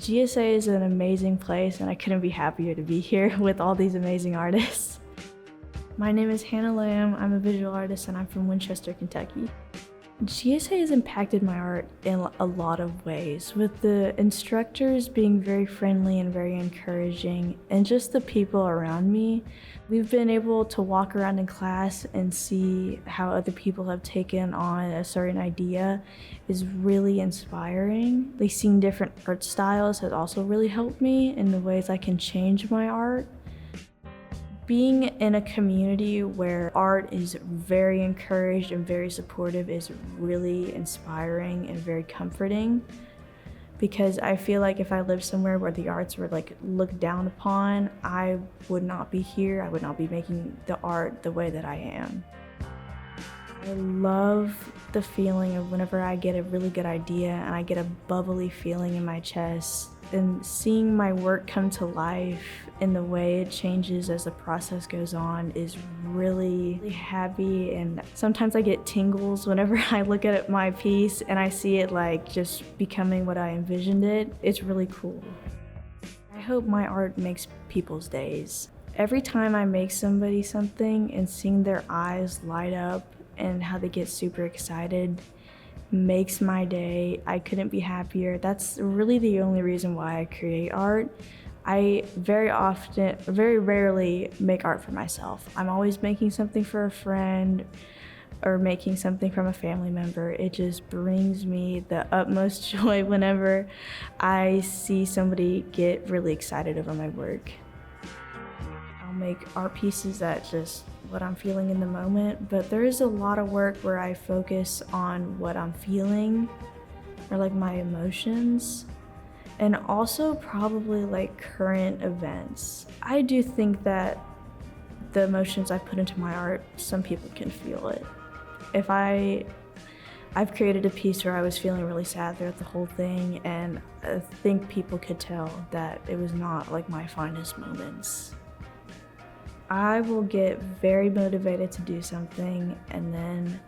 GSA is an amazing place, and I couldn't be happier to be here with all these amazing artists. My name is Hannah Lamb. I'm a visual artist, and I'm from Winchester, Kentucky. GSA has impacted my art in a lot of ways, with the instructors being very friendly and very encouraging, and just the people around me. We've been able to walk around in class and see how other people have taken on a certain idea is really inspiring. Like, seeing different art styles has also really helped me in the ways I can change my art. Being in a community where art is very encouraged and very supportive is really inspiring and very comforting, because I feel like if I lived somewhere where the arts were looked down upon, I would not be here. I would not be making the art the way that I am. I love the feeling of whenever I get a really good idea and I get a bubbly feeling in my chest, and seeing my work come to life in the way it changes as the process goes on is really happy. And sometimes I get tingles whenever I look at my piece and I see it just becoming what I envisioned it. It's really cool. I hope my art makes people's days. Every time I make somebody something and seeing their eyes light up and how they get super excited makes my day. I couldn't be happier. That's really the only reason why I create art. I very rarely make art for myself. I'm always making something for a friend or making something from a family member. It just brings me the utmost joy whenever I see somebody get really excited over my work. I'll make art pieces that just what I'm feeling in the moment, but there is a lot of work where I focus on what I'm feeling or my emotions, and also probably current events. I do think that the emotions I put into my art, some people can feel it. If I've created a piece where I was feeling really sad throughout the whole thing, and I think people could tell that it was not my finest moments. I will get very motivated to do something, and then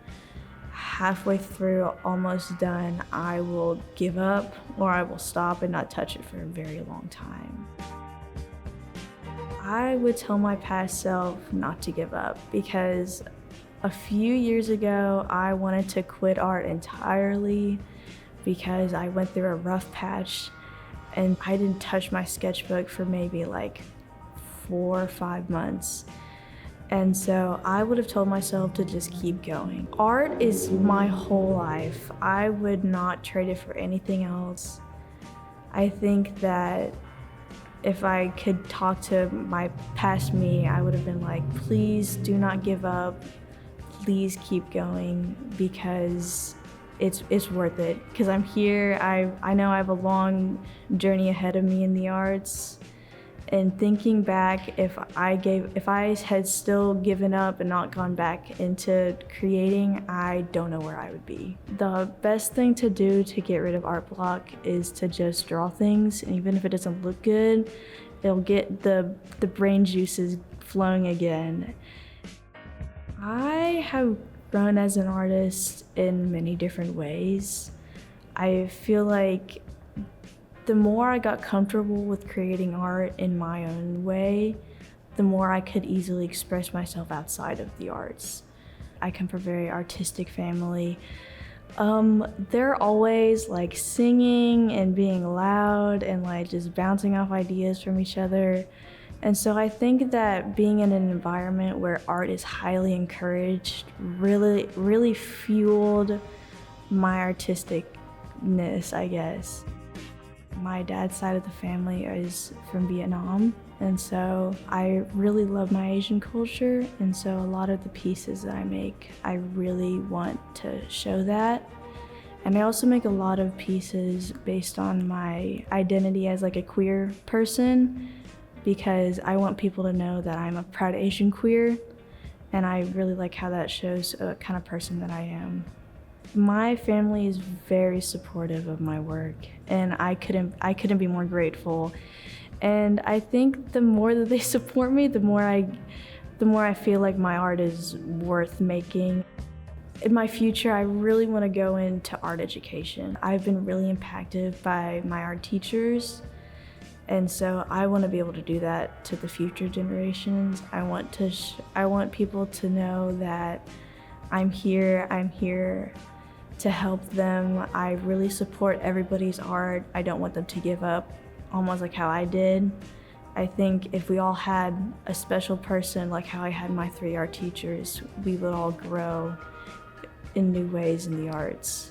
halfway through, almost done, I will give up, or I will stop and not touch it for a very long time. I would tell my past self not to give up, because a few years ago, I wanted to quit art entirely because I went through a rough patch and I didn't touch my sketchbook for maybe 4 or 5 months. And so I would have told myself to just keep going. Art is my whole life. I would not trade it for anything else. I think that if I could talk to my past me, I would have been please do not give up. Please keep going, because it's worth it. Because I'm here, I know I have a long journey ahead of me in the arts. And thinking back, if I had still given up and not gone back into creating, I don't know where I would be. The best thing to do to get rid of art block is to just draw things, and even if it doesn't look good, it'll get the brain juices flowing again. I have grown as an artist in many different ways. I feel like the more I got comfortable with creating art in my own way, the more I could easily express myself outside of the arts. I come from a very artistic family. They're always singing and being loud and just bouncing off ideas from each other. And so I think that being in an environment where art is highly encouraged really fueled my artisticness, I guess. My dad's side of the family is from Vietnam, and so I really love my Asian culture, and so a lot of the pieces that I make, I really want to show that. And I also make a lot of pieces based on my identity as a queer person, because I want people to know that I'm a proud Asian queer, and I really like how that shows a kind of person that I am. My family is very supportive of my work, and I couldn't be more grateful. And I think the more that they support me, the more I feel like my art is worth making. In my future, I really want to go into art education. I've been really impacted by my art teachers, and so I want to be able to do that to the future generations. I want people to know that I'm here to help them. I really support everybody's art. I don't want them to give up, almost like how I did. I think if we all had a special person like how I had my 3 art teachers, we would all grow in new ways in the arts.